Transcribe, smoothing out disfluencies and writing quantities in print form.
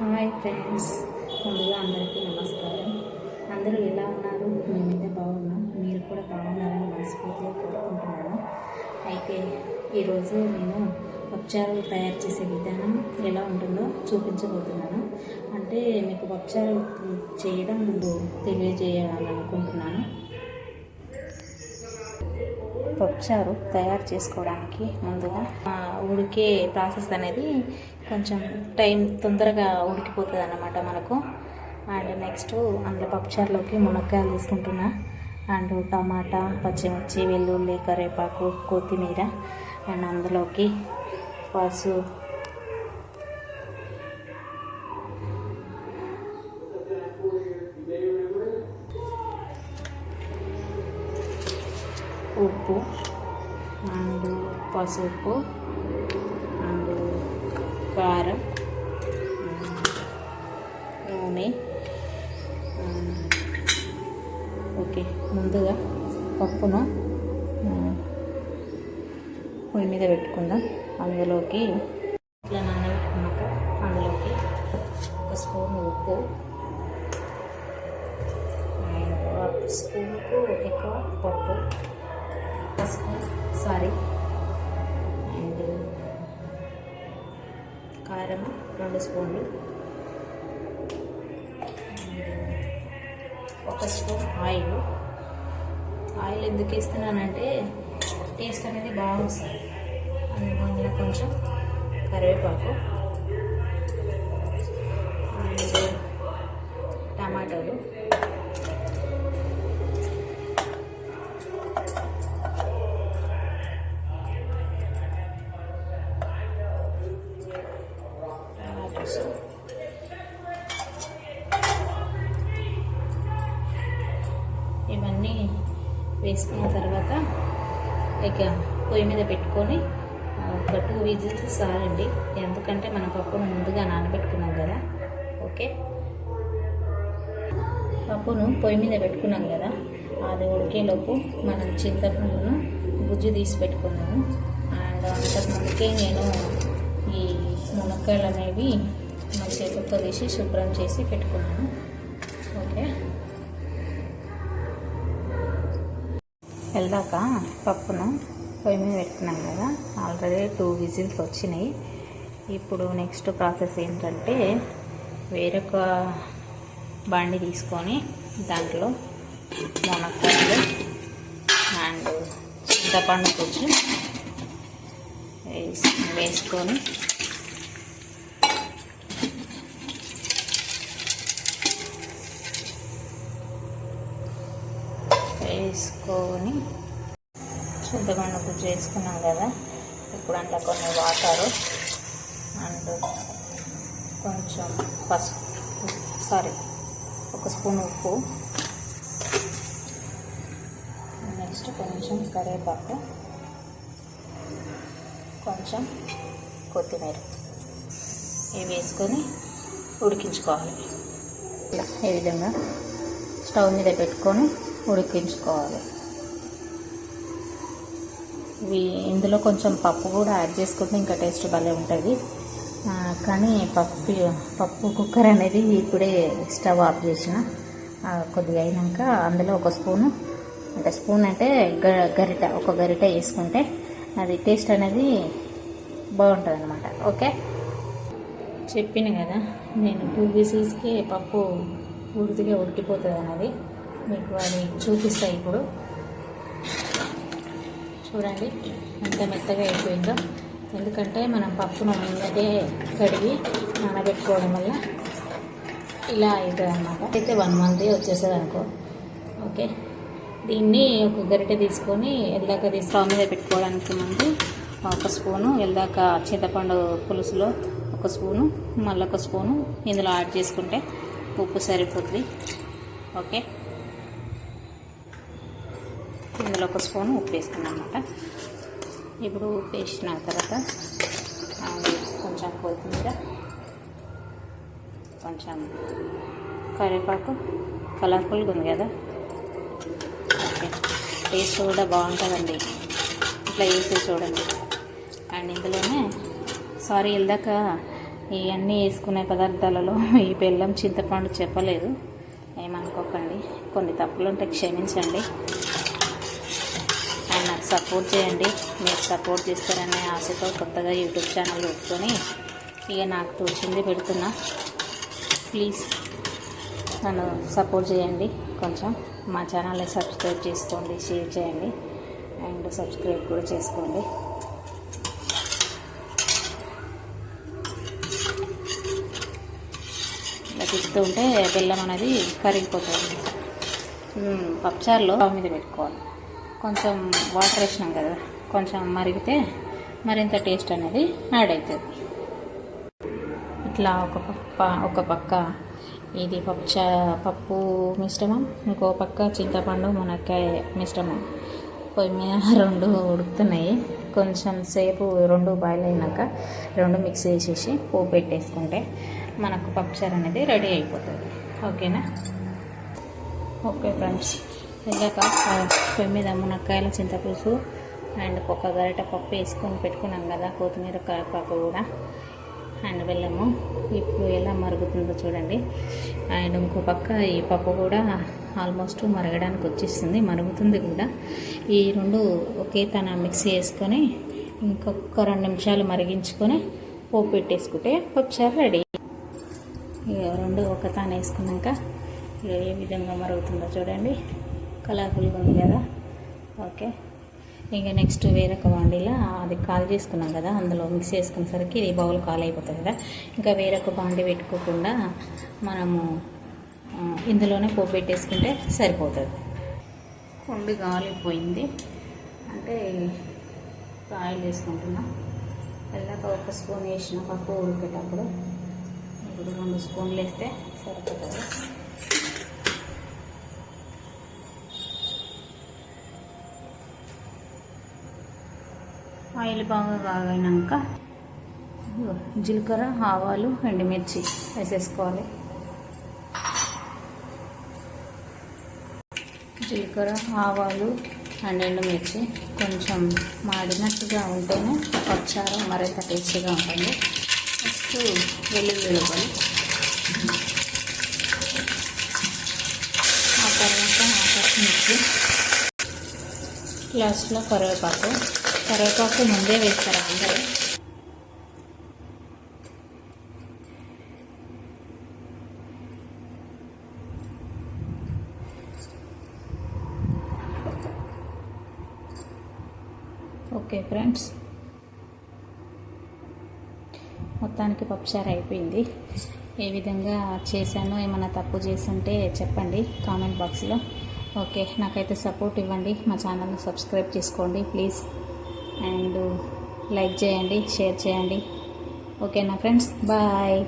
Hi friends, ముందుగా అందరికీ నమస్కారం. అందరూ ఎలా ఉన్నారు? మేమైతే బాగున్నాం. మీరు కూడా బాగున్నారని మనస్ఫూర్తిగా కోరుకుంటున్నాను. అయితే ఈరోజు నేను పప్పుచారు తయారు చేసే విధానం ఎలా ఉంటుందో చూపించబోతున్నాను. అంటే మీకు పప్పుచారు చేయడం తెలియజేయాలనుకుంటున్నాను. పప్పుచారు తయారు చేసుకోవడానికి ముందుగా ఉడికే ప్రాసెస్ అనేది కొంచెం టైం తొందరగా ఉడికిపోతుంది అన్నమాట మనకు. అండ్ నెక్స్ట్ అందులో పప్పుచారులోకి మునక్కాయలు తీసుకుంటున్నా. అండ్ టమాటా, పచ్చిమిర్చి, వెల్లుల్లి, కరివేపాకు, కొత్తిమీర, అండ్ అందులోకి పసుపు, ఉప్పు అండ్ పసుపు అండ్ కారం, నూనె. ఓకే, ముందుగా పప్పును పొయ్యి మీద పెట్టుకుందాం. అందులోకి ఇట్లా నానబెట్టుకున్నాక అందులోకి ఒక స్పూన్ ఉప్పు అండ్ ఒక స్పూన్కు ఎక్కువ పప్పు, అండ్ కారం 2 స్పూన్లు, ఒక స్పూన్ ఆయిల్ ఎందుకు వేస్తున్నానంటే టేస్ట్ అనేది బాగా వస్తుంది. అందులో కొంచెం కరివేపాకు అండ్ టమాటాలు, ఇవన్నీ వేసుకున్న తర్వాత ఇక పొయ్యి మీద పెట్టుకొని ఒక 2 విజిల్స్ చాలండి. ఎందుకంటే మనం పప్పును ముందుగా నానబెట్టుకున్నాం కదా. ఓకే, పప్పును పొయ్యి మీద పెట్టుకున్నాం కదా, అది ఉడికేలోపు మనం చింతపండును గుజ్జు తీసి పెట్టుకున్నాము. అండ్ అంతకుముందుకే నేను ఈ మునక్కాయలు అనేవి మా చేతులతో తీసి శుభ్రం చేసి పెట్టుకున్నాను. ఓకే, వెళ్ళాక పప్పును పొయ్యి మీద పెట్టుకున్నాం కదా, ఆల్రెడీ 2 విజిల్స్ వచ్చినాయి. ఇప్పుడు నెక్స్ట్ ప్రాసెస్ ఏంటంటే వేరొక బాండి తీసుకొని దాంట్లో మునక్కాయలు అండ్ చింతపండు కొంచెం వేసుకొని చింతపండు గుజ్జు వేసుకున్నాం కదా. ఇప్పుడు అందులో కొన్ని వాటరు అండ్ కొంచెం ఒక స్పూన్ ఉప్పు, నెక్స్ట్ కొంచెం కరివేపాకు, కొంచెం కొత్తిమీర ఇవి వేసుకొని ఉడికించుకోవాలి. ఈ విధంగా స్టవ్ మీద పెట్టుకొని ఉడికించుకోవాలి. ఇందులో కొంచెం పప్పు కూడా యాడ్ చేసుకుంటే ఇంకా టేస్ట్ భలే ఉంటుంది. కానీ పప్పు కుక్కర్ అనేది ఇప్పుడే స్టవ్ ఆఫ్ చేసిన. కొద్దిగా అయినాక అందులో ఒక స్పూన్ అంటే ఒక గరిట వేసుకుంటే అది టేస్ట్ అనేది బాగుంటుంది అన్నమాట. ఓకే, చెప్పిన కదా నేను 2 విజిల్స్కి పప్పు పూర్తిగా ఉడికిపోతుంది అన్నది. మీకు అది చూపిస్తాయి. ఇప్పుడు చూడండి ఎంత మెత్తగా అయిపోయిందో. ఎందుకంటే మనం పప్పును ముందే కడిగి నానబెట్టుకోవడం వల్ల ఇలా అవుతుంది అన్నమాట. అయితే 1 month వచ్చేస్తుంది అనుకో. ఓకే, దీన్ని ఒక గరిటె తీసుకొని స్టవ్ మీద పెట్టుకోవడానికి ముందు ఒక స్పూను చింతపండు పులుసులో ఒక స్పూను, మళ్ళీ ఒక స్పూను ఇందులో యాడ్ చేసుకుంటే ఉప్పు సరిపోతుంది. ఓకే, ఇందులో ఒక స్పూను ఉప్పు వేసుకున్నాం అన్నమాట. ఇప్పుడు ఉప్పు వేసిన తర్వాత కొంచెం కొత్తిమీర, కొంచెం కరివేపాకు, కలర్ఫుల్గా ఉంది కదా. ఓకే, టేస్ట్ కూడా బాగుంటుందండి. ఇట్లా వేసి చూడండి. అండ్ ఇందులోనే ఇందాక ఇవన్నీ వేసుకునే పదార్థాలలో ఈ బెల్లం చింతపండు చెప్పలేదు, ఏమనుకోకండి. కొన్ని తప్పులు ఉంటే క్షమించండి. అండ్ నాకు సపోర్ట్ చేయండి. మీరు సపోర్ట్ చేస్తారనే ఆశతో కొత్తగా యూట్యూబ్ ఛానల్ పెట్టుకొని ఇక నాకు తోచింది పెడుతున్నా. ప్లీజ్ నన్ను సపోర్ట్ చేయండి. కొంచెం మా ఛానల్ని సబ్స్క్రైబ్ చేసుకోండి, షేర్ చేయండి అండ్ సబ్స్క్రైబ్ కూడా చేసుకోండి. ఇలా తిప్పుతూ ఉంటే బెల్లం అనేది కరిగిపోతుంది. పప్పుచారులో స్టవ్ మీద పెట్టుకోవాలి. కొంచెం వాటర్ వేసినాం కదా, కొంచెం మరిగితే మరింత టేస్ట్ అనేది యాడ్ అవుతుంది. ఇట్లా ఒక పక్క ఇది పప్పు మిశ్రమం, ఇంకో పక్క చింతపండు మునక్కాయ మిశ్రమం పొయ్యి మీద 2 ఉడుకుతున్నాయి. కొంచెం సేపు 2 బాయిల్ అయినాక 2 మిక్స్ చేసేసి పోపు పెట్టేసుకుంటే మనకు పప్పుచారు అనేది రెడీ అయిపోతుంది. ఓకేనా? ఓకే ఫ్రెండ్స్, వెళ్ళాక పొయ్యి మీద మునక్కాయల చింతపులుసు అండ్ ఒక గరిట పప్పు వేసుకొని పెట్టుకున్నాం కదా, కొత్తిమీర కరివేపాకు కూడా అండ్ బెల్లము. ఇప్పుడు ఎలా మరుగుతుందో చూడండి. అండ్ ఇంకో పక్క ఈ పప్పు కూడా ఆల్మోస్ట్ మరగడానికి వచ్చేస్తుంది, మరుగుతుంది కూడా. ఈ 2 ఒకే తన మిక్స్ చేసుకొని ఇంకొక 2 నిమిషాలు మరిగించుకొని పోపు పెట్టేసుకుంటే పప్పుచారు రెడీ. ఇక 2 ఒక తాను వేసుకున్నాక ఇక ఏ విధంగా మరుగుతుందో చూడండి. కలర్ఫుల్గా ఉంది కదా. ఓకే, ఇంకా నెక్స్ట్ వేరొక బాండీలో అది కాల్ చేసుకున్నాం కదా, అందులో మిక్స్ చేసుకునేసరికి ఇది బౌల్ కాల్ అయిపోతుంది కదా. ఇంకా వేరొక బాండీ పెట్టుకోకుండా మనము ఇందులోనే పోపు పెట్టేసుకుంటే సరిపోతుంది. కొండి గాలిపోయింది అంటే ఆయిల్ వేసుకుంటున్నాం. వెళ్ళాక 1 స్పూన్ వేసిన పప్పు ఉడికేటప్పుడు, ఇప్పుడు 2 స్పూన్లు వేస్తే సరిపోతుంది. ఆయిల్ బాగా కాగినాక జీలకర్ర, ఆవాలు, ఎండుమిర్చి వేసేసుకోవాలి. జీలకర్ర, ఆవాలు అండ్ ఎండుమిర్చి కొంచెం మాడినట్టుగా ఉంటేనే పప్పుచారు మరింత టేస్టీగా ఉంటుంది. నెక్స్ట్ వెల్లుల్లి, ఆ తర్వాత పచ్చిమిర్చి, లాస్ట్లో కరివేపాకు ముందే వేస్తారు అందరూ. ఓకే ఫ్రెండ్స్, మొత్తానికి పప్పుచారు అయిపోయింది. ఏ విధంగా చేశానో, ఏమైనా తప్పు చేస్తుంటే చెప్పండి కామెంట్ బాక్స్లో. ఓకే, నాకైతే సపోర్ట్ ఇవ్వండి. మా ఛానల్ని సబ్స్క్రైబ్ చేసుకోండి ప్లీజ్. అండ్ లైక్ చేయండి, షేర్ చేయండి. ఓకేనా ఫ్రెండ్స్, బాయ్.